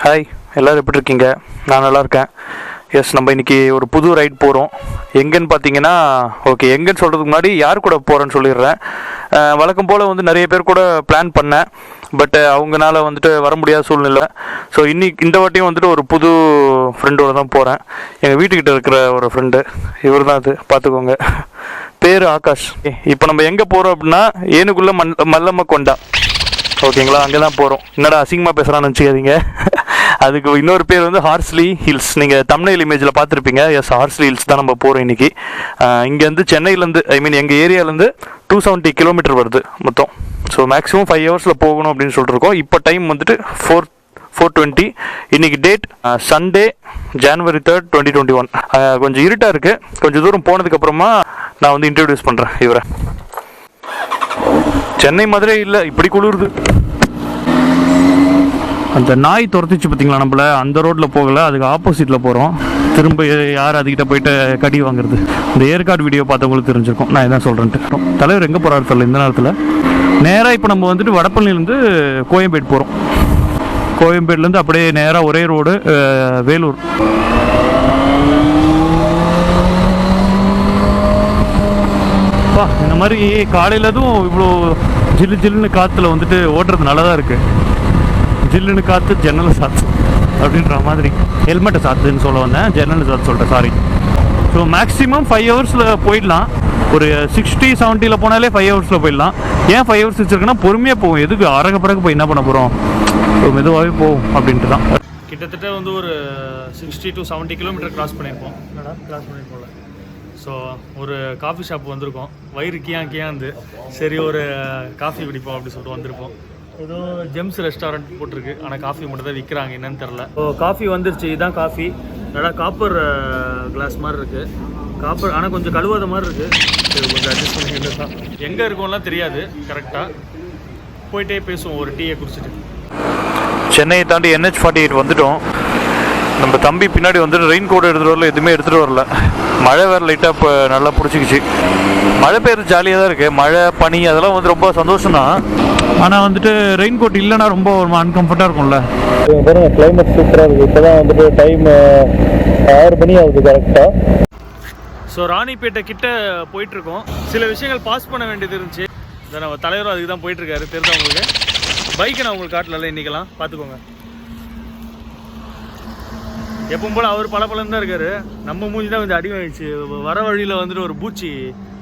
Hi, எல்லோரும் எப்படி இருக்கீங்க? நான் நல்லா இருக்கேன். எஸ், நம்ம இன்றைக்கி ஒரு புது ரைட் போகிறோம். எங்கேன்னு பார்த்தீங்கன்னா, ஓகே, எங்கேன்னு சொல்கிறதுக்கு முன்னாடி யார் கூட போகிறேன்னு சொல்லிடுறேன். வழக்கம் போல் நிறைய பேர் கூட பிளான் பண்ணேன். பட் அவங்களால வர முடியாத சூழ்நிலை. ஸோ இந்த வாட்டியும் ஒரு புது ஃப்ரெண்டோட தான் போகிறேன். எங்கள் வீட்டுக்கிட்ட இருக்கிற ஒரு ஃப்ரெண்டு, இவர் தான். அது பார்த்துக்கோங்க, பேர் ஆகாஷ். இப்போ நம்ம எங்கே போகிறோம் அப்படின்னா, ஏனுக்குள்ளே மல்லம்ம கொண்டா, ஓகேங்களா? அங்கே தான் போகிறோம். என்னடா அசிங்கமாக பேசுகிறான்னு நினச்சிக்காதீங்க. அதுக்கு இன்னொரு பேர் ஹார்ஸ்லி ஹில்ஸ். நீங்கள் தம்ப்நெயில் இமேஜில் பார்த்துருப்பீங்க. எஸ், ஹார்ஸ்லி ஹில்ஸ் தான் நம்ம போகிறோம் இன்றைக்கி. இங்கேருந்து சென்னையிலேருந்து, எங்கள் ஏரியாவிலேருந்து 270 கிலோமீட்டர் வருது மொத்தம். ஸோ மேக்ஸிமம் 5 ஹவர்ஸில் போகணும் அப்படின்னு சொல்லிட்டுருக்கோம். இப்போ டைம் 4:20. இன்றைக்கி டேட் சண்டே, January 3rd, 2021. கொஞ்சம் இருட்டாக இருக்குது. கொஞ்சம் தூரம் போனதுக்கப்புறமா நான் இன்ட்ரடியூஸ் பண்ணுறேன் இவரை. சென்னை மதுரை இல்லை, இப்படி குளிருது. அந்த நாய் துரத்திச்சு பார்த்தீங்களா நம்மள, அந்த ரோட்டில் போகலை, அதுக்கு ஆப்போசிட்டில் போகிறோம். திரும்ப யார் அதுக்கிட்ட போயிட்டு கடி வாங்குறது? இந்த ஏற்காடு வீடியோ பார்த்தவங்களுக்கு தெரிஞ்சிருக்கும் நான் என்ன சொல்கிறேன்ட்டு. தலைவர் எங்கே போகிறாரு தெரியல இந்த நேரத்தில். நேராக இப்போ நம்ம வடபழனிலேருந்து கோயம்பேடு போகிறோம். கோயம்பேடுலேருந்து அப்படியே நேராக ஒரே ரோடு வேலூர். இந்த மாதிரி காலையில் அதுவும் இவ்வளோ ஜில்லு ஜில்லுன்னு காற்றுல ஓட்டுறது நல்லா தான் இருக்குது. ஜில்லுன்னு காற்று ஜன்னலை சாத்து அப்படின்ற மாதிரி. ஹெல்மெட்டை சாத்துன்னு சொல்ல வந்தேன், ஜன்னலை சாத்து சொல்லிட்டேன், சாரி. ஸோ மேக்ஸிமம் 5 ஹவர்ஸில் போயிடலாம். ஒரு 60-70 போனாலே 5 ஹவர்ஸில் போயிடலாம். ஏன் 5 ஹவர்ஸ் வச்சுருக்குன்னா, பொறுமையாக போகும். எதுக்கு அரக பிறகு போய் என்ன பண்ண போகிறோம், மெதுவாகவே போகும் அப்படின்ட்டு தான். கிட்டத்தட்ட ஒரு 60 to 70 கிலோமீட்டர் கிராஸ் பண்ணியிருப்போம். கிராஸ் பண்ணியிருப்போம்ல. ஸோ ஒரு காஃபி ஷாப் வந்திருக்கோம். வயிறு கியாந்து சரி ஒரு காஃபி குடிப்போம் அப்படி சொல்லிட்டு வந்திருப்போம். ஏதோ ஜெம்ஸ் ரெஸ்டாரண்ட் போட்டிருக்கு, ஆனால் காஃபி மட்டும் தான் விற்கிறாங்க, என்னன்னு தெரில. ஸோ காஃபி வந்துருச்சு. இதுதான் காஃபி. நல்லா காப்பர் கிளாஸ் மாதிரி இருக்குது. காப்பர் ஆனால் கொஞ்சம் கழுவாத மாதிரி இருக்குது. சரி, கொஞ்சம் அட்ஜஸ்ட் பண்ணிக்கிட்டு தான். எங்கே இருக்கோம்லாம் தெரியாது கரெக்டாக. போயிட்டே பேசுவோம் ஒரு டீயை குடிச்சிட்டு. சென்னையை தாண்டி NH-48 வந்துட்டோம். நம்ம தம்பி பின்னாடி ரெயின் கோட் எடுத்துகிட்டு வரல, எதுவுமே எடுத்துகிட்டு வரல. மழை வேறு லைட்டாக இப்போ நல்லா பிடிச்சிக்கிச்சு. மழை பெய்யுறது ஜாலியாக தான் இருக்குது. மழை பனி அதெல்லாம் ரொம்ப சந்தோஷம் தான். ஆனால் ரெயின் கோட் இல்லைன்னா ரொம்ப ஒரு அன்கம்ஃபர்ட்டாக இருக்கும்ல. பாருங்கள், கிளைமேட் சூப்பராக இருக்குது. இப்போ தான் டைம் 6 மணி ஆகுது கரெக்டாக. ஸோ ராணிப்பேட்டை கிட்ட போயிட்டுருக்கோம். சில விஷயங்கள் பாஸ் பண்ண வேண்டியது இருந்துச்சு. இதை நம்ம தலைவரும் அதுக்கு தான் போயிட்டுருக்காரு. தெரிஞ்சா உங்களுக்கு பைக்கை நான் உங்களுக்கு காட்டல இன்றைக்கெல்லாம், பார்த்துக்கோங்க. எப்பவும் போல் அவர் பலன்னு தான் இருக்காரு. நம்ம மூஞ்சி தான் கொஞ்சம் அடி வாங்கிடுச்சு. வர வழியில் ஒரு பூச்சி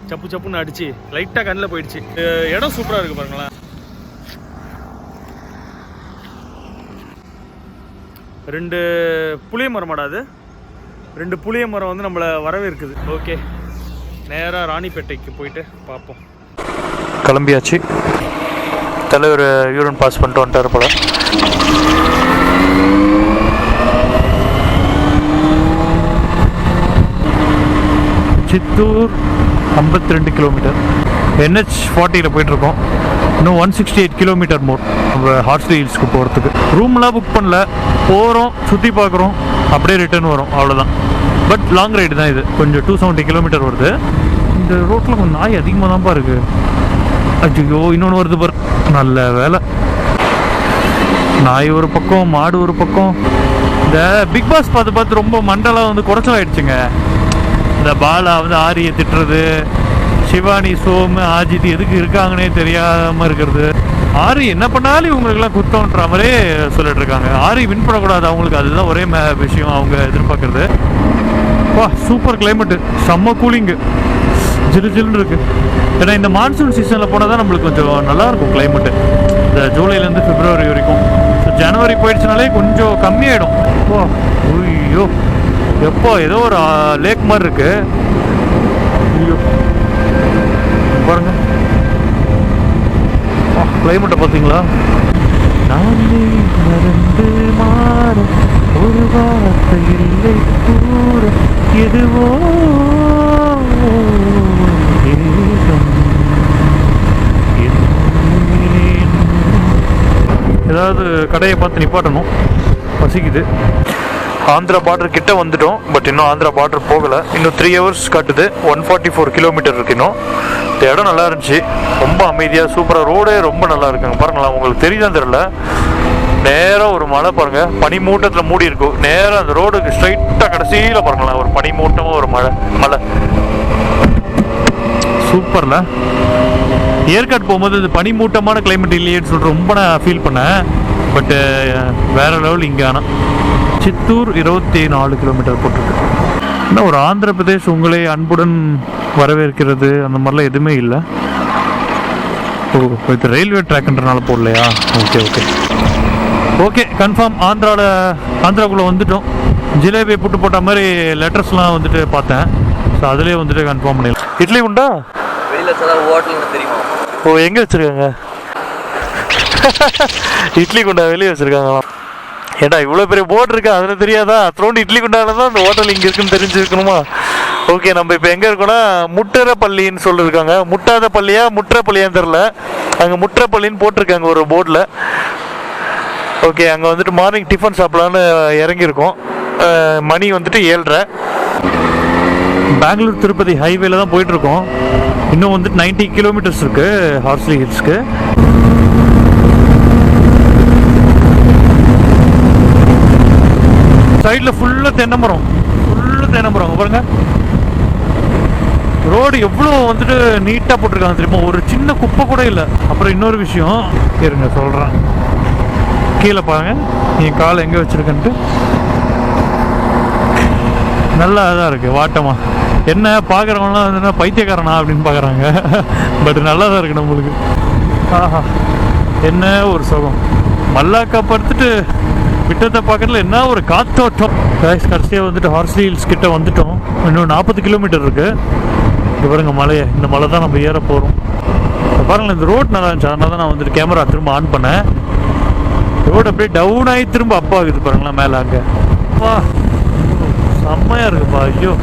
சப்பு சப்புன்னு அடிச்சு லைட்டாக கண்ணில் போயிடுச்சு. இடம் சூப்பராக இருக்குது பாருங்களேன். 2 புளிய மரமாடாது. 2 புளிய மரம் நம்மளை வரவே இருக்குது. ஓகே, நேராக ராணிப்பேட்டைக்கு போயிட்டு பார்ப்போம். கிளம்பியாச்சு. தலைவர் யூரின் பாஸ் பண்ணிட்டு வந்துட்டார் போல. சித்தூர் 52 கிலோமீட்டர். NH-40 போயிட்டுருக்கோம். இன்னும் 168 கிலோமீட்டர் மோர் நம்ம ஹார்ஸ்லி ஹில்ஸ்க்கு போகிறதுக்கு. ரூம்லாம் புக் பண்ணல, போகிறோம், சுற்றி பார்க்குறோம், அப்படியே ரிட்டர்ன் வரும், அவ்வளோதான். பட் லாங் ரைடு தான் இது. கொஞ்சம் 270 கிலோமீட்டர் வருது. இந்த ரோட்டில் கொஞ்சம் நாய் அதிகமாக தான்ப்பா இருக்குது. ஐயோ, இன்னொன்று வருது பாரு. நல்ல வேலை. நாய் ஒரு பக்கம், மாடு ஒரு பக்கம். இந்த பிக் பாஸ் பார்த்து ரொம்ப மண்டலம் குறைச்சல் ஆயிடுச்சுங்க. இந்த பாலா ஆரியை திட்டுறது, சிவானி, சோமு, ஆஜித் எதுக்கு இருக்காங்கன்னே தெரியாமல் இருக்கிறது. ஆரி என்ன பண்ணாலும் இவங்களுக்கெல்லாம் குத்தம்ன்ற மாதிரியே சொல்லிட்டு இருக்காங்க. ஆரி வின் பண்ணக்கூடாது அவங்களுக்கு, அதுதான் ஒரே விஷயம் அவங்க எதிர்பார்க்கறது. வா, சூப்பர் கிளைமேட்டு, செம்ம கூலிங்கு, ஜில்லு ஜில்லுன்னு இருக்குது. ஏன்னா இந்த மான்சூன் சீசனில் போனால் தான் நம்மளுக்கு கொஞ்சம் நல்லாயிருக்கும் கிளைமேட்டு. இந்த ஜூலைலேருந்து பிப்ரவரி வரைக்கும். ஸோ ஜனவரி போயிடுச்சுனாலே கொஞ்சம் கம்மியாயிடும். ஓ ஐயோ, எப்போ ஏதோ ஒரு லேக் மாதிரி இருக்கு. ஐயோ பாருங்க, கிளைமேட்டை பார்த்தீங்களா? நானே மறந்து மாற ஒரு வார்த்தை இல்லை கூற, எதுவோ ஏதாவது கடையை பார்த்து நிப்பாட்டணும், பசிக்குது. ஆந்திரா பார்டர் கிட்ட வந்துட்டோம். பட் இன்னும் ஆந்திரா பார்டர் போகலை. இன்னும் 3 ஹவர்ஸ் காட்டுது. 144 கிலோமீட்டர் இருக்கு இன்னும். இந்த இடம் நல்லா இருந்துச்சு, ரொம்ப அமைதியாக சூப்பராக. ரோடே ரொம்ப நல்லா இருக்குங்க. பாருங்களா, உங்களுக்கு தெரியுதான் தெரியல. நேராக ஒரு மலை பாருங்க, பனி மூட்டத்தில் மூடி இருக்கும். நேராக அந்த ரோடுக்கு ஸ்ட்ரைட்டாக கடைசியில் பாருங்களேன் ஒரு பனி மூட்டமாக ஒரு மலை. சூப்பர்ல. ஏற்காடு போகும்போது இது பனி மூட்டமான கிளைமேட் இல்லையேன்னு சொல்லிட்டு ரொம்ப நான் ஃபீல் பண்ணேன். பட்டு வேற லெவல். இங்கே ஆனால் சித்தூர் 24 கிலோமீட்டர் போட்டிருக்கு. இன்னும் ஒரு ஆந்திர பிரதேஷ் உங்களை அன்புடன் வரவேற்கிறது அந்த மாதிரிலாம் எதுவுமே இல்லை. ஓ, இது ரயில்வே ட்ராக்ன்றனால போடலையா? ஓகே கன்ஃபார்ம் ஆந்திராக்குள்ளே வந்துட்டோம். ஜிலேபி புட்டு போட்ட மாதிரி லெட்டர்ஸ்லாம் வந்துட்டு பார்த்தேன். ஸோ அதுலேயே வந்துட்டு கன்ஃபார்ம் பண்ணிடலாம். இட்லி உண்டா? ஹோட்டல் தெரியுமா? ஓ, எங்கே வச்சுருக்காங்க இட்லி குண்டா? வெளியே வச்சுருக்காங்களா? ஏடா இவ்வளோ பெரிய போர்டு இருக்கா, அதில் தெரியாதா? த்ரோண்டு இட்லி குண்டால தான் அந்த ஹோட்டல் இங்கே இருக்குன்னு தெரிஞ்சுருக்கணுமா? ஓகே, நம்ம இப்போ எங்கே இருக்கோன்னா முட்டரப்பள்ளின்னு சொல்லியிருக்காங்க. முட்டாத பள்ளியா முற்றப்பள்ளியான்னு தெரில. அங்கே முற்றப்பள்ளின்னு போட்டிருக்காங்க ஒரு போர்டில். ஓகே, அங்கே வந்துட்டு மார்னிங் டிஃபன் சாப்பிட்லான்னு இறங்கியிருக்கோம். மணி வந்துட்டு 7:30. பெங்களூர் திருப்பதி ஹைவேல தான் போயிட்டுருக்கோம். இன்னும் வந்துட்டு 90 கிலோமீட்டர்ஸ் இருக்குது ஹார்ஸ்லி ஹில்ஸ்க்கு. சைடில் ஃபுல்லாக தென்னை மரம் பாருங்க. ரோடு எவ்வளோ வந்துட்டு நீட்டாக போட்டிருக்காங்க தெரியுமா? ஒரு சின்ன குப்பை கூட இல்லை. அப்புறம் இன்னொரு விஷயம் இருங்க சொல்கிறேன். கீழே பாருங்க, என் கால் எங்கே வச்சுருக்கேன்ட்டு. நல்லா தான் இருக்குது வாட்டமாக. என்ன பார்க்குறவங்களாம் வந்து பைத்தியக்காரனா அப்படின்னு பார்க்குறாங்க. பட் நல்லா தான் இருக்குது நம்மளுக்கு. ஆஹா, என்ன ஒரு சுகம். மல்லாக்கா படுத்துட்டு விட்டத்தை பார்க்கறதுல என்ன ஒரு காத்தோட்டம். கடைசியாக வந்துட்டு ஹார்ஸ்லி ஹில்ஸ் கிட்ட வந்துட்டோம். இன்னும் 40 கிலோமீட்டர் இருக்குது. இங்கே பாருங்க மலையை. இந்த மலை தான் நம்ம ஏற போகிறோம். பாருங்களேன், இந்த ரோட் நல்லா இருந்துச்சு. அதனால தான் நான் வந்துட்டு கேமரா திரும்ப ஆன் பண்ணேன். ரோடு அப்படியே டவுன் ஆகி திரும்ப அப்பா ஆகுது பாருங்களேன் மேலே. அங்கே அப்பா செம்மையாக இருக்குப்பா. ஐயோ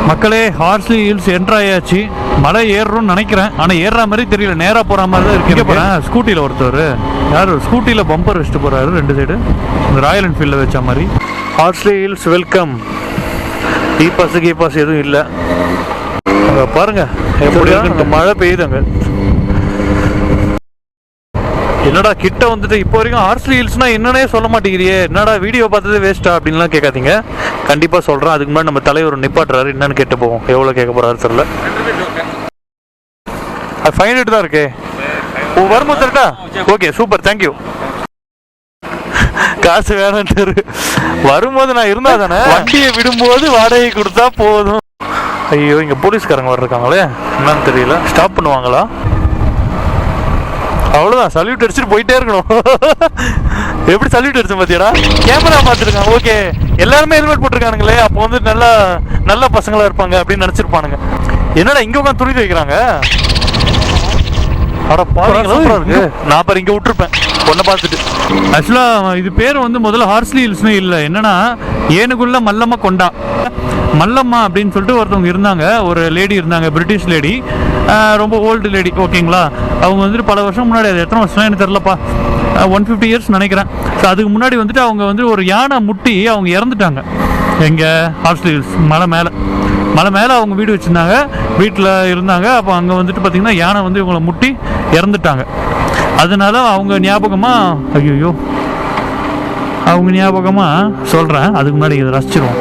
மக்களே, ஹார்ஸ்லி ஹில்ஸ் என்ட்ராயாச்சு. மலை ஏறணும்னு நினைக்கிறேன், ஆனால் ஏறுற மாதிரி தெரியல. நேராக போகிற மாதிரி தான் இருக்கு. போகிறேன் ஸ்கூட்டியில் ஒருத்தர் யார் ஸ்கூட்டியில் பம்பர் வச்சுட்டு போகிறாரு 2 சைடு. இந்த ராயல் என்ஃபீல்டில் வச்ச மாதிரி. Horsley Hills welcome. E pass எதுவும் இல்லை. அங்கே பாருங்க எப்படியா மழை பெய்யுது அங்கே. என்னடா கிட்ட வந்துட்டு இப்போ வரைக்கும் ஹார்ஸ்லி ஹில்ஸ்னா என்னன்னே சொல்ல மாட்டேங்கிறியே, என்னடா வீடியோ பார்த்ததே வேஸ்ட்டா அப்படின்லாம் கேட்காதீங்க. கண்டிப்பாக சொல்கிறேன். அதுக்கு முன்னாடி நம்ம தலைவர் நிப்பாட்டுறாரு, என்னன்னு கேட்டு போவோம். எவ்வளோ கேட்க போகிறாரு தெரியல. அது 500 தான் இருக்கே. ஓ, வரும்போது தரட்டா? Okay super, thank you. காசு வேணான்ட்டு வரும்போது நான் இருந்தா தானே. வண்டியை விடும்போது வாடகை கொடுத்தா போதும். ஐயோ, இங்கே போலீஸ்காரங்க வர்றாங்களே, என்னன்னு தெரியல. ஸ்டாப் பண்ணுவாங்களா? அவ்வளோதான், சல்யூட் அடிச்சுட்டு போயிட்டே இருக்கணும். எப்படி சல்யூட் அடிச்சு பார்த்தியாடா? கேமரா பார்த்துருக்காங்க. ஓகே, எல்லாருமே ஹெல்மெட் போட்டிருக்கானுங்களே, அப்போ வந்து நல்ல பசங்களாக இருப்பாங்க அப்படின்னு நினச்சிருப்பானுங்க. என்னடா இங்கே உட்காந்து துணி வைக்கிறாங்க? அட பாருங்களா இருக்கு. நான் பாரு இங்கே விட்டுருப்பேன் ஒன்றை பார்த்துட்டு. ஆக்சுவலாக இது பேர் வந்து முதல்ல ஹார்ஸ்லி ஹில்ஸ்னு இல்லை. என்னன்னா ஏனுகுள்ள மல்லம்மா கொண்டா. மல்லம்மா அப்படின்னு சொல்லிட்டு ஒருத்தவங்க இருந்தாங்க, ஒரு லேடி இருந்தாங்க, பிரிட்டிஷ் லேடி, ரொம்ப ஓல்டு லேடி. ஓகேங்களா, அவங்க வந்துட்டு பல வருஷம் முன்னாடி, அது எத்தனை வருஷம் எனக்கு தெரிலப்பா, 150 இயர்ஸ் நினைக்கிறேன். ஸோ அதுக்கு முன்னாடி வந்துட்டு அவங்க வந்து ஒரு யானை முட்டி அவங்க இறந்துட்டாங்க. எங்கே ஹார்ஸ்லி ஹில்ஸ் மலை மேலே அவங்க வீடு வச்சுருந்தாங்க, வீட்டில் இருந்தாங்க. அப்போ அங்கே வந்துட்டு பார்த்திங்கன்னா யானை வந்து இவங்களை முட்டி இறந்துட்டாங்க. அதனால அவங்க ஞாபகமாக, ஐயோ அவங்க ஞாபகமாக சொல்கிறேன். அதுக்கு முன்னாடி இதை ரசிச்சிருவோம்.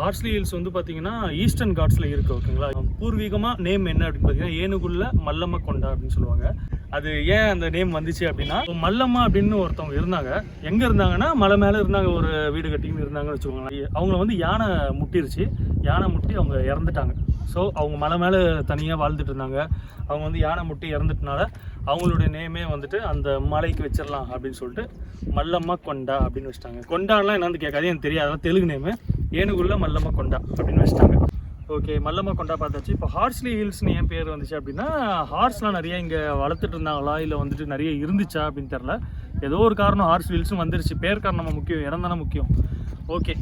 ஹார்ஸ்லி ஹில்ஸ் வந்து பார்த்தீங்கன்னா ஈஸ்டர்ன் காட்ஸில் இருக்குது. ஓகேங்களா, பூர்வீகமாக நேம் என்ன அப்படின்னு பார்த்தீங்கன்னா ஏனுகுள்ள மல்லம்மா கொண்டா அப்படின்னு சொல்லுவாங்க. அது ஏன் அந்த நேம் வந்துச்சு அப்படின்னா, மல்லம்மா அப்படின்னு ஒருத்தவங்க இருந்தாங்க. எங்கே இருந்தாங்கன்னா மலை மேலே இருந்தாங்க, ஒரு வீடு கட்டின்னு இருந்தாங்கன்னு வச்சுக்கோங்களேன். அவங்கள வந்து யானை முட்டிருச்சு. யானை முட்டி அவங்க இறந்துட்டாங்க. ஸோ அவங்க மலை மேலே தனியாக வாழ்ந்துட்டு இருந்தாங்க. அவங்க வந்து யானை முட்டி இறந்துட்டனால அவங்களுடைய நேமே வந்துட்டு அந்த மலைக்கு வச்சிடலாம் அப்படின்னு சொல்லிட்டு மல்லம்மா கொண்டா அப்படின்னு வச்சுட்டாங்க. கொண்டாலாம் என்னன்னு கேட்காது, எனக்கு தெரியாது, அதெல்லாம் தெலுங்கு நேமு. ஏனுகுள்ள மல்லம்மா கொண்டா அப்படின்னு வச்சுட்டாங்க. ஓகே, மல்லம்மா கொண்டா பார்த்தாச்சு. இப்போ ஹார்ஸ்லி ஹில்ஸ்னு ஏன் பேர் வந்துச்சு அப்படின்னா, ஹார்ஸ்லாம் நிறைய இங்கே வளர்த்துட்டு இருந்தாங்களா இல்லை வந்துட்டு நிறைய இருந்துச்சா அப்படின்னு தெரில. ஏதோ ஒரு காரணம் ஹார்ஸ்லி ஹில்ஸும் வந்துருச்சு. பேர் காரணமாக முக்கியம், இடம் தானே முக்கியம். ஓகே,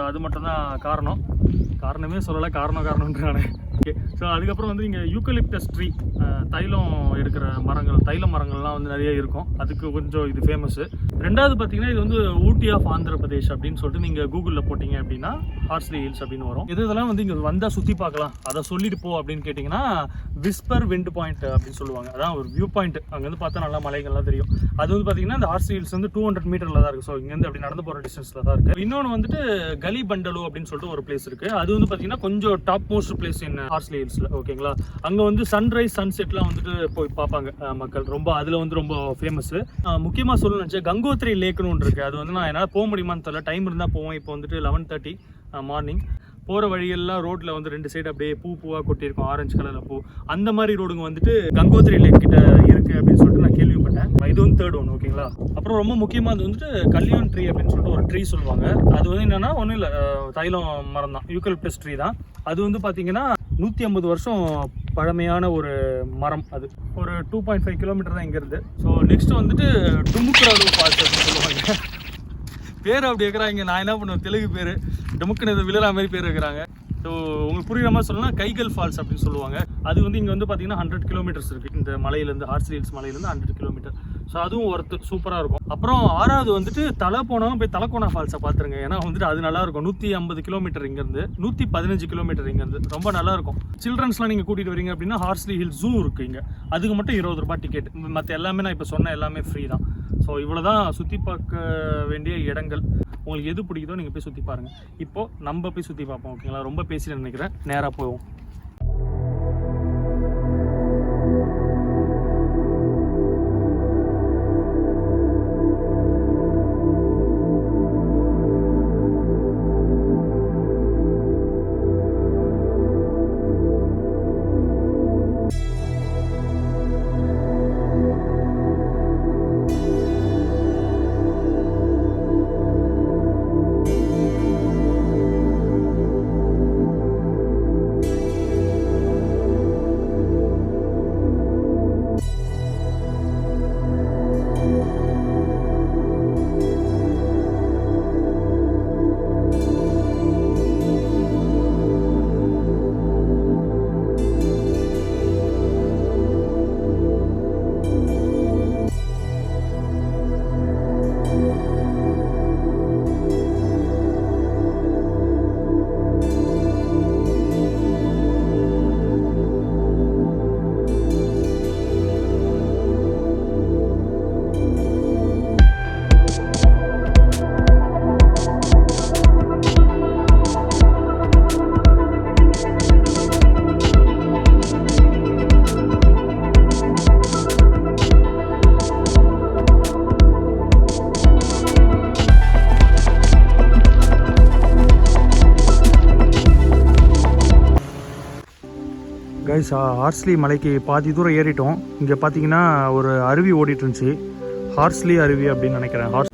அது மட்டும்தான் காரணம். காரணமே சொல்லலை, காரணம்ன்றானே. ஓகே, ஸோ அதுக்கப்புறம் வந்து இங்கே யூக்கலிப்டஸ் ட்ரீ, தைலம் எடுக்கிற மரங்கள், தைல மரங்கள்லாம் வந்து நிறைய இருக்கும். அதுக்கு கொஞ்சம் இது ஃபேமஸ்ஸு. ரெண்டாவது பார்த்தீங்கன்னா இது வந்து ஊட்டி ஆஃப் ஆந்திர பிரதேஷ் அப்படின்னு சொல்லிட்டு நீங்கள் கூகுளில் போட்டிங்க அப்படின்னா ஹார்ஸ்லி ஹில்ஸ் அப்படின்னு வரும். இதெல்லாம் வந்து இங்கே வந்தால் சுற்றி பார்க்கலாம், அதை சொல்லிட்டு போ அப்படின்னு கேட்டிங்கன்னா விஸ்பர் விண்ட் பாயிண்ட் அப்படின்னு சொல்லுவாங்க. அதான் ஒரு வியூ பாயிண்ட். அங்கேருந்து பார்த்தா நல்லா மலைகள்லாம் தெரியும். அது வந்து பார்த்தீங்கன்னா இந்த ஹார்ஸ்லி ஹில்ஸ் வந்து 200 மீட்டரில் தான் இருக்குது. ஸோ இங்கேருந்து அப்படி நடந்து போகிற டிஸ்டன்ஸில் தான் இருக்குது. இன்னொன்று வந்துட்டு கலி பண்டலு அப்படின்னு சொல்லிட்டு ஒரு பிளேஸ் இருக்குது. அது வந்து பார்த்தீங்கன்னா கொஞ்சம் top most place in Horsley ஹில்ஸில். ஓகேங்களா, அங்கே வந்து சன்ரைஸ் சன்செட்லாம் வந்துட்டு போய் பார்ப்பாங்க மக்கள். ரொம்ப அதில் வந்து ரொம்ப ஃபேமஸ்ஸு. முக்கியமாக சொல்லணும்னு நினச்சேன், கங்கோத்ரி லேக்னு ஒன்று இருக்குது. அது வந்து நான் என்னால் போக முடியுமான்னு தெரியல, டைம் இருந்தால் போவோம். இப்போ வந்துட்டு 11:30 மார்னிங். போகிற வழியெல்லாம் ரோட்டில் வந்து 2 சைடு அப்படியே பூவாக கொட்டியிருக்கும், ஆரஞ்சு கலரில் பூ. அந்த மாதிரி ரோடுங்க வந்துட்டு கங்கோத்ரி லேக் கிட்ட இருக்குது அப்படின்னு சொல்லிட்டு நான் கேள்விப்பட்டேன். இது வந்து 3rd ஒன். ஓகேங்களா, அப்புறம் ரொம்ப முக்கியமாக அது வந்துட்டு கல்யாண் ட்ரீ அப்படின்னு சொல்லிட்டு ஒரு ட்ரீ சொல்லுவாங்க. அது வந்து என்னென்னா ஒன்றும் இல்லை, தைலம் மரம் தான், யூக்கலிப்டஸ் ட்ரீ தான். அது வந்து பார்த்தீங்கன்னா 150 வருஷம் பழமையான ஒரு மரம். அது ஒரு 2.5 கிலோமீட்டர் தான் இங்கேருந்து. ஸோ நெக்ஸ்ட் வந்துட்டு டுமுக்குராடு ஃபால்ஸ் அப்படின்னு சொல்லுவாங்க. பேர் அப்படி இருக்கிறாங்க, நான் என்ன பண்ணுவேன், தெலுங்கு பேர் டமுக்குன்னு விழுற மாதிரி பேர் இருக்கிறாங்க. ஸோ உங்களுக்கு புரியுற மாதிரி சொல்லணும்னா கைகல் ஃபால்ஸ் அப்படின்னு சொல்லுவாங்க. அது வந்து இங்கே வந்து பார்த்தீங்கன்னா 100 கிலோமீட்டர்ஸ் இருக்குது. இந்த மலையிலேருந்து, ஹார்ஸ்லி ஹில்ஸ் மலையிலேருந்து 100 கிலோமீட்டர். ஸோ அதுவும் ஒர்த்து, சூப்பராக இருக்கும். அப்புறம் 6வது வந்துட்டு தலை போனாலும் போய் தலக்கோனா ஃபால்ஸை பார்த்துருங்க. ஏன்னா வந்துட்டு அது நல்லாயிருக்கும். 150 கிலோமீட்டர் இங்கேருந்து, 115 கிலோமீட்டர் இங்கேருந்து, ரொம்ப நல்லாயிருக்கும். சில்ட்ரன்ஸ்லாம் நீங்கள் கூட்டிகிட்டு வரீங்க அப்படின்னா ஹார்ஸ்லி ஹில்ஸ் ஜூ இருக்குது இங்கே, அதுக்கு மட்டும் 20 ரூபாய் டிக்கெட். மற்ற எல்லாமே நான் இப்போ சொன்ன எல்லாமே ஃப்ரீ தான். ஸோ இவ்வளோ தான் சுற்றி பார்க்க வேண்டிய இடங்கள். உங்களுக்கு எது பிடிக்குதோ நீங்கள் போய் சுற்றி பாருங்கள். இப்போது நம்ம போய் சுற்றி பார்ப்போம். ஓகேங்களா, ரொம்ப பேசிட்டு நினைக்கிறேன், நேராக போவோம். கைஸ், ஹார்ஸ்லி மலைக்கு பாதி தூரம் ஏறிட்டோம். இங்கே பார்த்தீங்கன்னா ஒரு அருவி ஓடிட்டு இருந்துச்சு, ஹார்ஸ்லி அருவி அப்படின்னு நினைக்கிறேன்.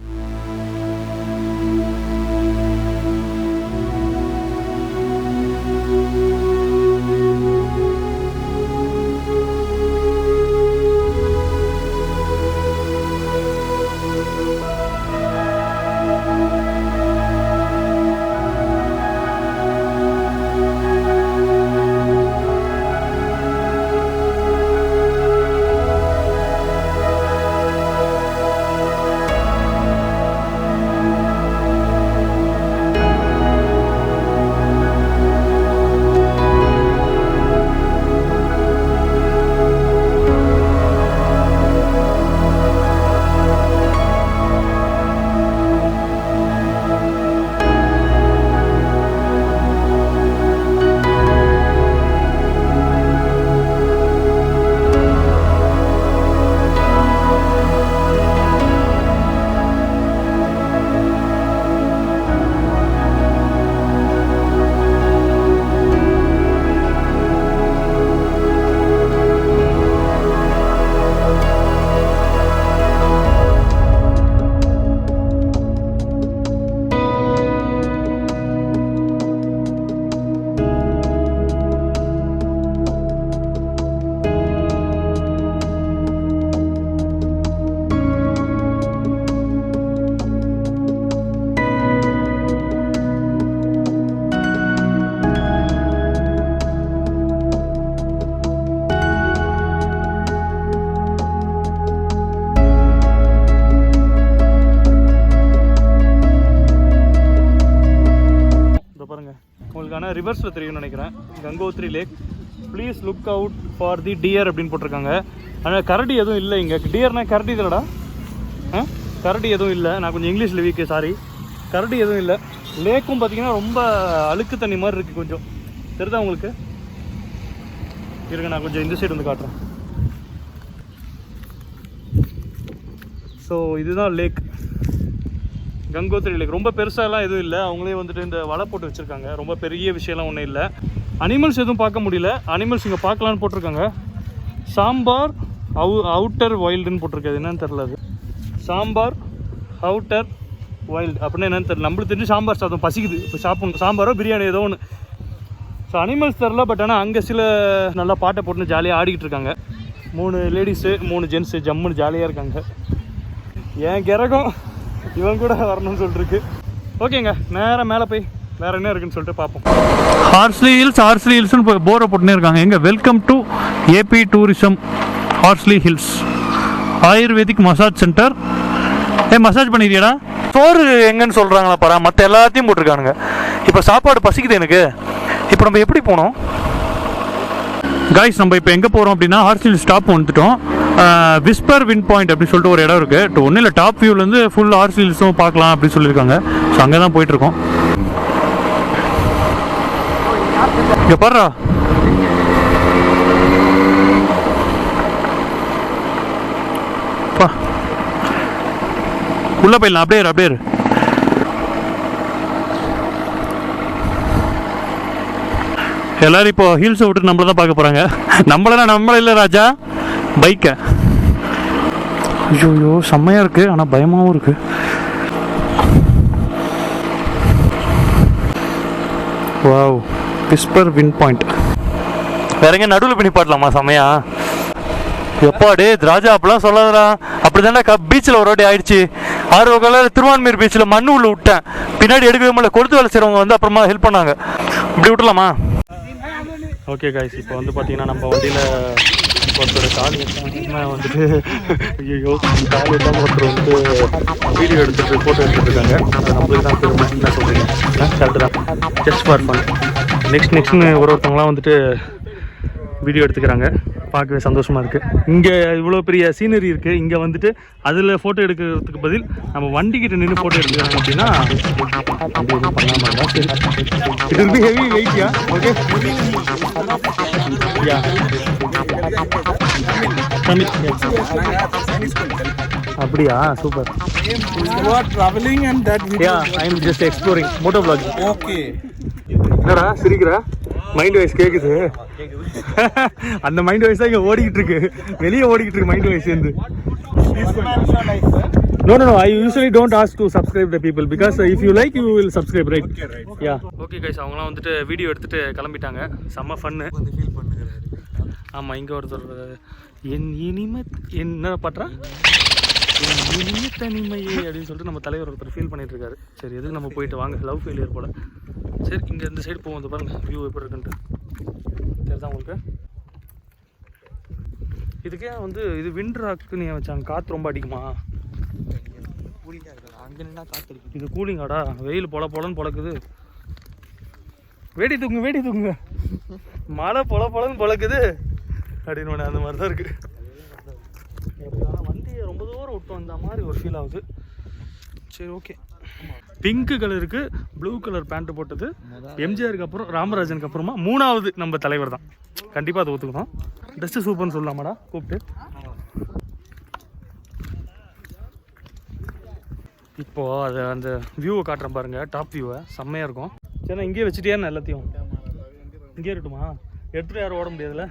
ஆனால் ரிவர்ஸில் தெரியும்னு நினைக்கிறேன். Gangotri lake. Please look out for the deer அப்படின்னு போட்டிருக்காங்க. ஆனால் கரடி எதுவும் இல்லை இங்கே. டியர்னா கரடி இல்லைடா, கரடி எதுவும் இல்லை. நான் கொஞ்சம் இங்கிலீஷில் வீக்கு, சாரி. கரடி எதுவும் இல்லை. லேக்கும் பார்த்தீங்கன்னா ரொம்ப அழுக்கு தண்ணி மாதிரி இருக்குது. கொஞ்சம் தெரியுதா உங்களுக்கு? இருங்க, நான் கொஞ்சம் இந்த சைடு வந்து காட்டுறேன். ஸோ இதுதான் லேக், கங்கோத்ரி லேக். ரொம்ப பெருசாலாம் எதுவும் இல்லை. அவங்களே வந்துட்டு இந்த வலை போட்டு வச்சுருக்காங்க. ரொம்ப பெரிய விஷயம்லாம் ஒன்றும் இல்லை. அனிமல்ஸ் எதுவும் பார்க்க முடியல. அனிமல்ஸ் இங்கே பார்க்கலான்னு போட்டிருக்காங்க. சாம்பார் அவுட்டர் வைல்டுன்னு போட்டிருக்காது. என்னன்னு தெரில. அது சாம்பார் அவுட்டர் வைல்டு அப்படின்னா என்னன்னு தெரியல. நம்மளுக்கு தெரிஞ்சு சாம்பார் சாதம் பசிக்குது, இப்போ சாப்பிடணும். சாம்பாரோ பிரியாணி ஏதோ ஒன்று. ஸோ அனிமல்ஸ் தெரில. பட் ஆனால் அங்கே சில நல்லா பாட்டை போட்டுன்னு ஜாலியாக ஆடிக்கிட்டு இருக்காங்க. 3 லேடிஸு 3 ஜென்ஸு ஜம்முன்னு ஜாலியாக இருக்காங்க. என் கிரகம் இவன் கூட வரணும்னு சொல்லிட்டுருக்கு. ஓகேங்க, நேராக மேலே போய் வேறு என்ன இருக்குன்னு சொல்லிட்டு பார்ப்போம். ஹார்ஸ்லி ஹில்ஸ்னு போரை போட்டுனே இருக்காங்க. எங்கே welcome to AP tourism Horsley Hills ayurvedic massage centre. Massage பண்ணிடுறியாடா? சோறு எங்கன்னு சொல்கிறாங்களா பாரா, மற்ற எல்லாத்தையும் போட்டிருக்கானுங்க. இப்போ சாப்பாடு பசிக்குது எனக்கு. இப்போ நம்ம எப்படி போனோம் காய்ஸ்? நம்ம இப்போ எங்கே போகிறோம் அப்படின்னா ஹார்ஸ்லி ஸ்டாப் வந்துட்டோம். விஸ்பர் வின் பாயிண்ட் அப்படின்னு சொல்லிட்டு ஒரு இடம் இருக்குது. ஒன்றும் இல்லை, டாப் வியூலேருந்து ஃபுல் ஹார்ஸ்லி ஹில்ஸும் பார்க்கலாம் அப்படின்னு சொல்லியிருக்காங்க. ஸோ அங்கே தான் போயிட்டுருக்கோம். இங்கே பாருடா, உள்ள போயிடலாம். அப்படியே எல்லாரும் இப்போ ஹில்ஸை விட்டு நம்மள தான் பார்க்க போகிறாங்க. நம்மள இல்லை ராஜா, பைக்கை. ஐயோ செம்மையாக இருக்குது, ஆனால் பயமாகவும் இருக்குது. Wow, whisper win point. வேற எங்கே நடுவில் பண்ணி பாடலாமா? செம்மையா எப்பாடே ராஜா அப்பெல்லாம் சொல்லாதடா. அப்படி தானே பீச்சில் ஒரு வாட்டி ஆயிடுச்சு. ஆர்வக்கால திருவான்மீர் பீச்சில் மண்ணு உள்ள விட்டேன். பின்னாடி எடுக்கவே முடியல. கொடுத்து வேலை செய்கிறவங்க வந்து அப்புறமா ஹெல்ப் பண்ணாங்க. இப்படி விட்டலாமா? ஓகே காய்ஸ், இப்போ வந்து பார்த்தீங்கன்னா நம்ம வண்டியில் ஒருத்தர் கால் வந்துட்டு ஐயோ கால் எல்லாம் ஒருத்தர் வந்து வீடியோ எடுத்துகிட்டு ஃபோட்டோ எடுத்துகிட்டு இருக்காங்க. அது நம்மளுக்கு தான் பெருமை. என்ன சொல்கிறீங்க? கரெக்டு தான். Just for fun. நெக்ஸ்ட்னு ஒருத்தவங்களாம் வந்துட்டு வீடியோ எடுத்துக்கிறாங்க. பார்க்கவே சந்தோஷமாக இருக்குது. இங்கே இவ்வளோ பெரிய சீனரி இருக்குது. இங்கே வந்துட்டு அதில் ஃபோட்டோ எடுக்கிறதுக்கு பதில் நம்ம வண்டிக்கிட்ட நின்று ஃபோட்டோ எடுத்துக்கிறாங்க அப்படின்னா அப்படி எதுவும் பண்ணாமல் இருந்தால் சரி. இட் வில் பி ஹெவி வெயிட்யா. ஓகே யா அப்படியா? Super. You are traveling and that video. Yeah, I am just exploring motor vlogging. Okay. என்னடா சிரிக்கிற? மைண்ட் வாய்ஸ் கேக்குது. அந்த மைண்ட் வாய்ஸ் தான் இங்க ஓடிக்கிட்டு இருக்கு. வெளியே ஓடிக்கிட்டு இருக்கு மைண்ட் வாய்ஸ் வந்து. No, I usually don't ask to subscribe the people because if you like you will subscribe, right? Okay, right. Yeah. Okay guys, அவங்கலாம் வந்துட்டு வீடியோ எடுத்துட்டு கிளம்பிட்டாங்க. செம்ம ஃபன்னு. வந்து ஃபீல் பண்ணுறாரு. ஆமாம், இங்கே ஒருத்தர் என் இனிமை என்ன பாட்டுறா, என் இனிமை தனிமையே அப்படின்னு சொல்லிட்டு நம்ம தலைவர் ஒருத்தர் ஃபீல் பண்ணிட்டு இருக்காரு. சரி, எதுக்கு நம்ம போயிட்டு வாங்க, லவ் ஃபெயிலியர் போல. சரி, இங்கே இந்த சைடு போவோம். வந்து பாருங்க வியூ எப்படி இருக்குன்ட்டு தெரியுதா உங்களுக்கு? இதுக்கே வந்து இது விண்ட் ராக்குன்னு ஏன் வச்சாங்க? காற்று ரொம்ப அடிக்குமா? கூலிங்காக இருக்கலாம். அங்கே நின்னா காற்று இருக்குது. இது கூலிங்காடா? வெயில் பொலன்னு பொழக்குது. வேடி தூக்குங்க. மழை பொலன்னு பொழக்குது அப்படின்னு அந்த மாதிரி தான் இருக்குது. வண்டியை ரொம்ப தூரம் விட்டு வந்த மாதிரி ஒரு ஃபீல் ஆகுது. சரி, ஓகே. பிங்க் கலருக்கு ப்ளூ கலர் பேண்ட் போட்டது எம்ஜிஆருக்கு அப்புறம் ராமராஜனுக்கு அப்புறமா 3வது நம்ம தலைவர் தான். கண்டிப்பாக அதை ஒத்துக்கணும். ட்ரெஸ்ஸு சூப்பர்னு சொல்லலாமாடா கூப்பிட்டு. இப்போது அது அந்த வியூவை காட்டுறேன் பாருங்கள், டாப் வியூவை. செம்மையாக இருக்கும். சரி, நான் இங்கேயே வச்சுட்டியான்னு எல்லாத்தையும் இங்கே இருக்கட்டுமா? எடுத்துகிட்டு யாரும் ஓட முடியாதுல்ல.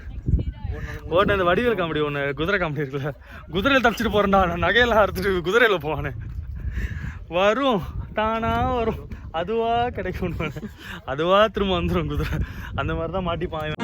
ஓட்ட அந்த வடிவேல் காமெடி ஒன்று, குதிரை காமெடி இருக்குல்ல, குதிரையில் தப்பிச்சுட்டு போகிறேன்டா, நான் நகையெல்லாம் அறுத்துட்டு குதிரையில் போவானே. வரும் தானாக வரும், அதுவாக கிடைக்கும், அதுவாக திரும்ப வந்துடும் குதிரை. அந்த மாதிரி தான் மாட்டிப்பான்.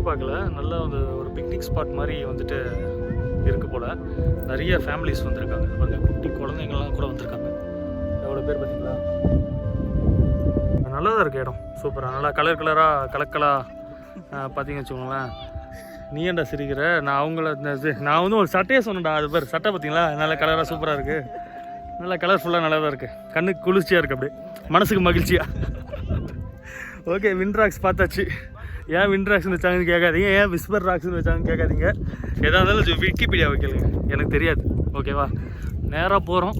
எதிர்பார்க்கல. நல்ல ஒரு பிக்னிக் ஸ்பாட் மாதிரி வந்துட்டு இருக்குது போல். நிறைய ஃபேமிலிஸ் வந்திருக்காங்க பாருங்க, குட்டி குழந்தைங்கள்லாம் கூட வந்திருக்காங்க. எவ்வளோ பேர் பார்த்தீங்களா? நல்லா தான் இருக்குது இடம், சூப்பராக. நல்லா கலர் கலராக கலக்கலாக பார்த்தீங்கன்னு வச்சுக்கோங்களேன். நீ ஏன்டா சிரிக்கிற? நான் வந்து ஒரு சட்டையே சொன்னேன்டா, அது பேர் சட்டை பார்த்தீங்களா? நல்ல கலராக சூப்பராக இருக்குது, நல்லா கலர்ஃபுல்லாக நல்லா தான் இருக்குது, கண்ணுக்கு குளிர்ச்சியாக இருக்குது, அப்படியே மனசுக்கு மகிழ்ச்சியாக. ஓகே, விண்ட்ராக்ஸ் பார்த்தாச்சு. ஏன் விண்ட்ராக்ஸ்னு வச்சாங்கன்னு கேட்காதீங்க, ஏன் விஸ்பர் ராக்ஸ்னு வச்சாங்கன்னு கேட்காதீங்க. எதாக இருந்தாலும் விக்கிபீடியா வைக்கலுங்க, எனக்கு தெரியாது. ஓகேவா? நேராக போகிறோம்,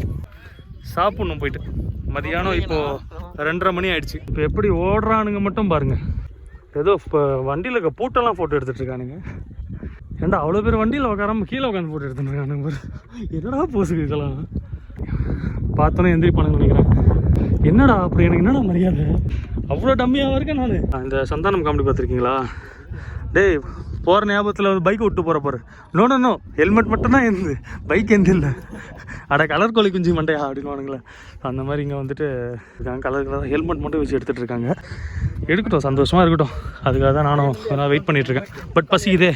சாப்பிட்ணும் போயிட்டு. மதியானம் இப்போது 2:30 மணி ஆயிடுச்சு. இப்போ எப்படி ஓடுறானுங்க மட்டும் பாருங்கள். ஏதோ இப்போ வண்டியில் இருக்க பூட்டெல்லாம் ஃபோட்டோ எடுத்துகிட்டு இருக்கானுங்க. ஏன்டா அவ்வளோ பேர் வண்டியில் உட்காராம கீழே உட்காந்து ஃபோட்டோ எடுத்துருக்கானுங்க பாரு. என்னடா போசுக்கு இதெல்லாம் பார்த்தோன்னே எந்திரி பண்ணுங்க நினைக்கிறேன். என்னடா அப்படி எனக்கு என்னடா மரியாதை? அவ்வளோ டம்மியாக இருக்கேன் நான். இந்த சந்தானம் காமெடி பார்த்துருக்கீங்களா? டேய், போகிற ஞாபகத்தில் வந்து பைக்கை விட்டு போகிற நோ ஹெல்மெட் மட்டும்தான் இருந்து, பைக் எந்த இல்லை. அட கலர் கோழி குஞ்சு மண்டையா அப்படின்னு வானுங்களேன். அந்த மாதிரி இங்கே வந்துட்டு இருக்காங்க, கலர் கலர் ஹெல்மெட் மட்டும் வச்சு எடுத்துகிட்டு இருக்காங்க. எடுக்கட்டும், சந்தோஷமாக இருக்கட்டும். அதுக்காக தான் நானும் வெயிட் பண்ணிகிட்ருக்கேன். பட் பசிக்குதே.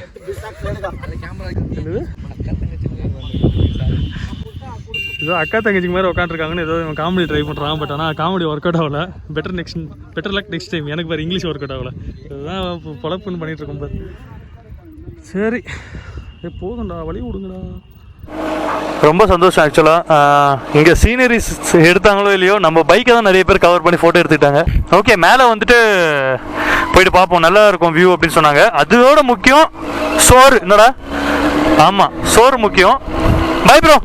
ஏதோ அக்கா தங்கச்சிக்கு மாதிரி உட்காந்துருக்காங்கன்னு ஏதோ இவன் காமெடி ட்ரை பண்ணுறான். பட் ஆனால் காமெடி ஒர்க் அவுட் ஆகலை. Better luck next time. எனக்கு வேறு இங்கிலீஷ் ஒர்க் அவுட் ஆகலை. இதுதான் பொழப்புன்னு பண்ணிகிட்டு இருக்கோம் பாரு. சரி, போதும்டா, வழி விடுங்கடா. ரொம்ப சந்தோஷம். ஆக்சுவலாக இங்கே சீனரிஸ் எடுத்தாங்களோ இல்லையோ, நம்ம பைக்கை தான் நிறைய பேர் கவர் பண்ணி ஃபோட்டோ எடுத்துக்கிட்டாங்க. ஓகே, மேலே வந்துட்டு போயிட்டு பார்ப்போம், நல்லா இருக்கும் வியூ அப்படின்னு சொன்னாங்க. அதோட முக்கியம் சோறு. என்னடா? ஆமாம், சோறு முக்கியம். Bye bro.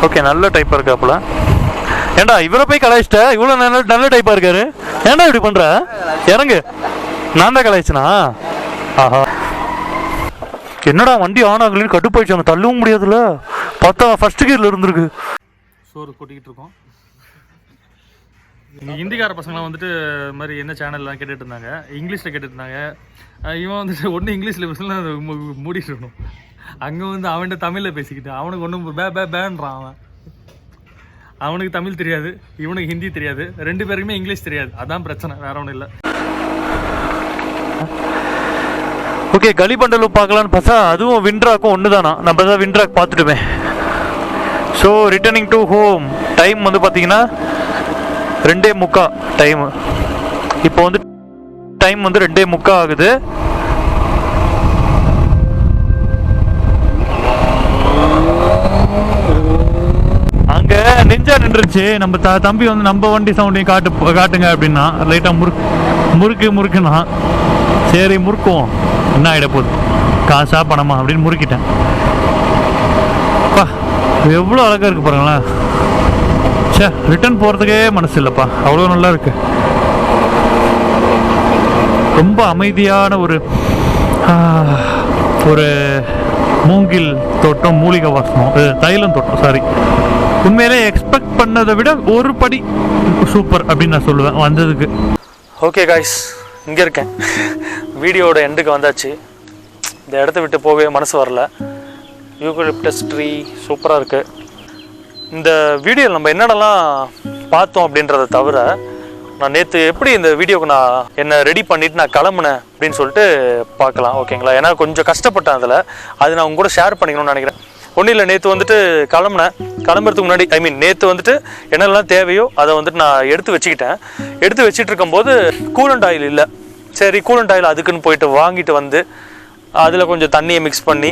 ஓகே, நல்ல டைப்பாக இருக்காப்புல. ஏண்டா இவரை போய் கலாய்ச்சிட்ட? இவ்வளோ நல்ல டைப்பாக இருக்காரு, ஏன்டா இப்படி பண்ணுற? இறங்கு. நான் தான் கலாய்ச்சனா? ஆஹா, என்னடா வண்டி ஆன் ஆகலன்னு கட்டுப்பாயிடுச்சு, தள்ளவும் முடியாதுல்ல. பார்த்தா ஃபர்ஸ்ட் கியரில் இருந்திருக்கு. சோறு கொட்டிக்கிட்டு இருக்கோம். இந்த ஹிந்திக்கார பசங்களாம் வந்துட்டு இது மாதிரி என்ன சேனல்லாம் கேட்டுட்டு இருந்தாங்க, இங்கிலீஷில் கேட்டுட்டு இருந்தாங்க. இவன் வந்துட்டு ஒன்று இங்கிலீஷில் பேசலாம் மூடிட்டு இருக்கணும். அங்கே வந்து அவன்கிட்ட தமிழில் பேசிக்கிட்டு அவனுக்கு ஒன்றும் பேன்றான். அவனுக்கு தமிழ் தெரியாது, இவனுக்கு ஹிந்தி தெரியாது, 2 பேருக்குமே இங்கிலீஷ் தெரியாது. அதான் பிரச்சனை, வேற ஒன்றும் இல்லை. ஓகே, கலிபண்டலும் பார்க்கலான்னு பார்த்தா அதுவும் விண்ட்ராக்கும் ஒன்று தானா. நம்ம தான் விண்ட்ராக் பார்த்துட்டுமே. So returning to home. Time வந்து பார்த்தீங்கன்னா 2:45 டைமு. இப்போ வந்து டைம் வந்து 2:45 ஆகுது. அங்கே நெஞ்சா நின்றுச்சு. நம்ம தம்பி வந்து நம்ம வண்டி சவுண்டையும் காட்டுங்க அப்படின்னா லைட்டாக முறுக்குனா சரி முறுக்குவோம், என்ன ஆகிட போகுது, காசா பணமா அப்படின்னு முறுக்கிட்டேன். எவ்வளோ அழகாக இருக்குது பாருங்களேன். சே, ரிட்டர்ன் போகிறதுக்கே மனசு இல்லைப்பா, அவ்வளோ நல்லா இருக்கு. ரொம்ப அமைதியான ஒரு மூங்கில் தோட்டம், மூலிகை வாசனம், தைலம் தோட்டம். சாரி, உண்மையிலே எக்ஸ்பெக்ட் பண்ணதை விட ஒரு படி சூப்பர் அப்படின்னு நான் சொல்லுவேன் வந்ததுக்கு. ஓகே காய்ஸ், இங்கே இருக்கேன். வீடியோட எண்டுக்கு வந்தாச்சு. இந்த இடத்த விட்டு போகவே மனசு வரல. யூகலிப்டஸ் ட்ரீ சூப்பராக இருக்குது. இந்த வீடியோவில் நம்ம என்னென்னலாம் பார்த்தோம் அப்படின்றத தவிர, நான் நேற்று எப்படி இந்த வீடியோக்கு நான் என்னை ரெடி பண்ணிவிட்டு நான் கிளம்புனேன் அப்படின்னு சொல்லிட்டு பார்க்கலாம். ஓகேங்களா? ஏன்னா கொஞ்சம் கஷ்டப்பட்டேன் அதில். அது நான் உங்க கூட ஷேர் பண்ணிக்கணும்னு நினைக்கிறேன். ஒன்றும் இல்லை, நேற்று வந்துட்டு கிளம்புறதுக்கு முன்னாடி நேற்று வந்துட்டு என்னெல்லாம் தேவையோ அதை வந்துட்டு நான் எடுத்து வச்சுட்டு இருக்கும்போது கூலண்ட் ஆயில் இல்லை. சரி, கூலண்ட் ஆயில் அதுக்குன்னு போயிட்டு வாங்கிட்டு வந்து அதில் கொஞ்சம் தண்ணியை மிக்ஸ் பண்ணி,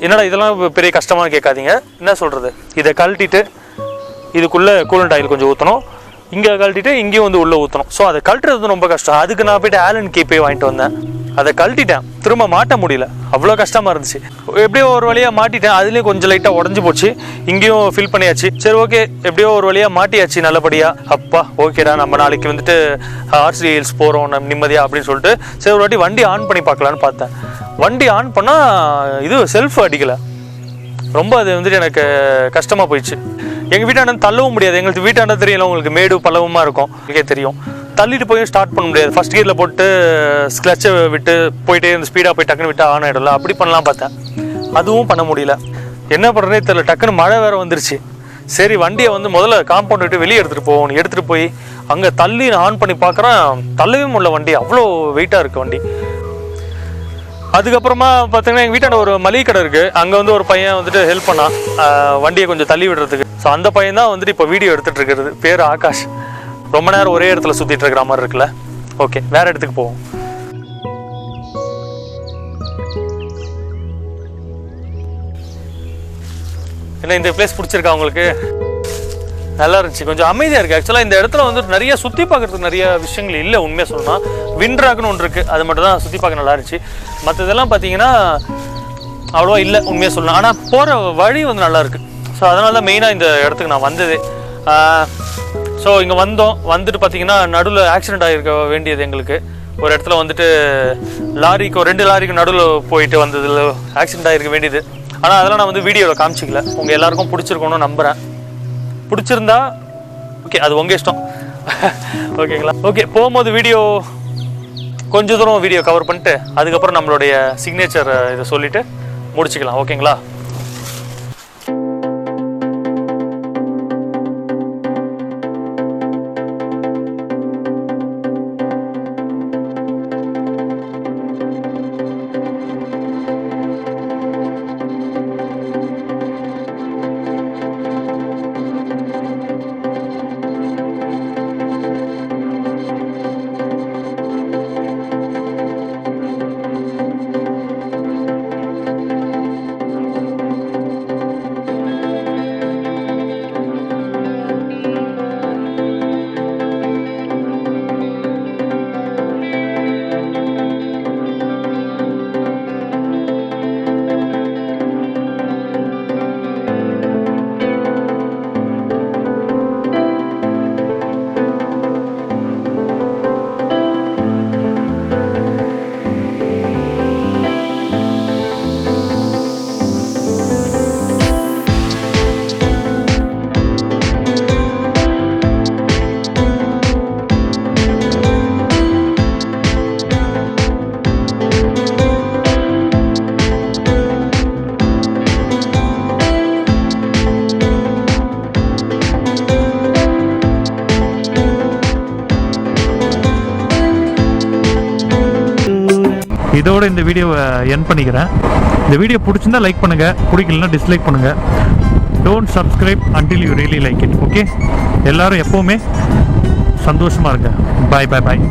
என்னடா இதெல்லாம் பெரிய கஷ்டமாக கேட்காதீங்க, என்ன சொல்கிறது, இதை கழட்டிட்டு இதுக்குள்ளே கூலண்ட் ஆயில் கொஞ்சம் ஊற்றணும், இங்கே கழட்டிட்டு இங்கேயும் வந்து உள்ளே ஊற்றணும். ஸோ அதை கழட்டுறது வந்து ரொம்ப கஷ்டம். அதுக்கு நான் போய்ட்டு ஆலன் கீ போய் வாங்கிட்டு வந்தேன். அதை கழட்டிட்டேன், திரும்ப மாட்ட முடியல, அவ்வளோ கஷ்டமாக இருந்துச்சு. எப்படியோ ஒரு வழியாக மாட்டிட்டேன். அதுலேயும் கொஞ்சம் லைட்டாக உடஞ்சி போச்சு. இங்கேயும் ஃபில் பண்ணியாச்சு. சரி, ஓகே, எப்படியோ ஒரு வழியாக மாட்டியாச்சு நல்லபடியாக. அப்பா ஓகேடா, நம்ம நாளைக்கு வந்துட்டு ஆர்சி ஹில்ஸ் போகிறோம் நிம்மதியாக அப்படின்னு சொல்லிட்டு சரி ஒரு வாட்டி வண்டி ஆன் பண்ணி பார்க்கலான்னு பார்த்தேன். வண்டி ஆன் பண்ணால் இது செல்ஃப் அடிக்கலை. ரொம்ப அது வந்துட்டு எனக்கு கஷ்டமாக போயிடுச்சு. எங்கள் வீட்டாண்ட தள்ளவும் முடியாது. எங்களுக்கு வீட்டாண்ட தெரியல, உங்களுக்கு மேடு பள்ளவமாக இருக்கும், உங்களுக்கே தெரியும். தள்ளிட்டு போய் ஸ்டார்ட் பண்ண முடியாது. ஃபர்ஸ்ட் கியரில் போட்டு ஸ்க்ளட்சை விட்டு போயிட்டே இந்த ஸ்பீடாக போய் டக்குன்னு விட்டு ஆன் ஆகிடல. அப்படி பண்ணலாம் பார்த்தேன், அதுவும் பண்ண முடியல. என்ன பண்ணுறதே தெரியல. டக்குன்னு மழை வேறு வந்துருச்சு. சரி, வண்டியை வந்து முதல்ல காம்பவுண்ட் விட்டு வெளியே எடுத்துகிட்டு போய் அங்கே தள்ளி ஆன் பண்ணி பார்க்குறேன், தள்ளவே முடியல வண்டி, அவ்வளோ வெயிட்டாக இருக்குது வண்டி. அதுக்கப்புறமா பார்த்தீங்கன்னா எங்கள் வீட்டாண்ட ஒரு மளிகை கடை இருக்குது, அங்கே வந்து ஒரு பையன் வந்துட்டு ஹெல்ப் பண்ணான் வண்டியை கொஞ்சம் தள்ளி விடுறதுக்கு. ஸோ அந்த பையன் தான் வந்துட்டு இப்போ வீடியோ எடுத்துகிட்டு இருக்கிறது. பேர் ஆகாஷ். ரொம்ப நேரம் ஒரே இடத்துல சுற்றிட்டு இருக்கிற மாதிரி இருக்குல்ல. ஓகே, வேறு இடத்துக்கு போவோம். என்ன இந்த பிளேஸ் பிடிச்சிருக்கா உங்களுக்கு? நல்லா இருந்துச்சு, கொஞ்சம் அமைதியாக இருக்குது. ஆக்சுவலாக இந்த இடத்துல வந்துட்டு நிறைய சுற்றி பார்க்குறதுக்கு நிறைய விஷயங்கள் இல்லை உண்மையாக சொல்லணும். விண்ட்ராக்னு ஒன்று இருக்குது, அது மட்டும் தான் சுற்றி பார்க்க நல்லா இருந்துச்சு. மற்றதெல்லாம் பார்த்தீங்கன்னா அவ்வளோவா இல்லை உண்மையாக சொல்லணும். ஆனால் போகிற வழி வந்து நல்லா இருக்குது. ஸோ அதனால தான் மெயினாக இந்த இடத்துக்கு நான் வந்தது. ஸோ இங்கே வந்துட்டு பார்த்தீங்கன்னா நடுவில் ஆக்சிடெண்ட் ஆகிருக்க வேண்டியது எங்களுக்கு. ஒரு இடத்துல வந்துட்டு லாரிக்கு 2 லாரிக்கு நடுவில் போயிட்டு வந்ததில் ஆக்சிடெண்ட் ஆகிருக்க வேண்டியது. ஆனால் அதெல்லாம் நான் வந்து வீடியோவில் காமிச்சிக்கல. உங்கள் எல்லாருக்கும் பிடிச்சிருக்கணும்னு நம்புகிறேன். பிடிச்சிருந்தா ஓகே, அது உங்கள் இஷ்டம். ஓகேங்களா? ஓகே, போகும்போது வீடியோ கொஞ்சம் தூரம் வீடியோ கவர் பண்ணிட்டு அதுக்கப்புறம் நம்மளுடைய சிக்னேச்சர் இதை சொல்லிவிட்டு முடிச்சுக்கலாம். ஓகேங்களா? இதோட இந்த வீடியோவை என் பண்ணிக்கிறேன். இந்த வீடியோ பிடிச்சிருந்தா லைக் பண்ணுங்கள், பிடிக்கலன்னா டிஸ்லைக் பண்ணுங்கள். Don't subscribe until you really like it. Okay, எல்லோரும் எப்போவுமே சந்தோஷமாக இருங்க. பாய் பாய் பாய்.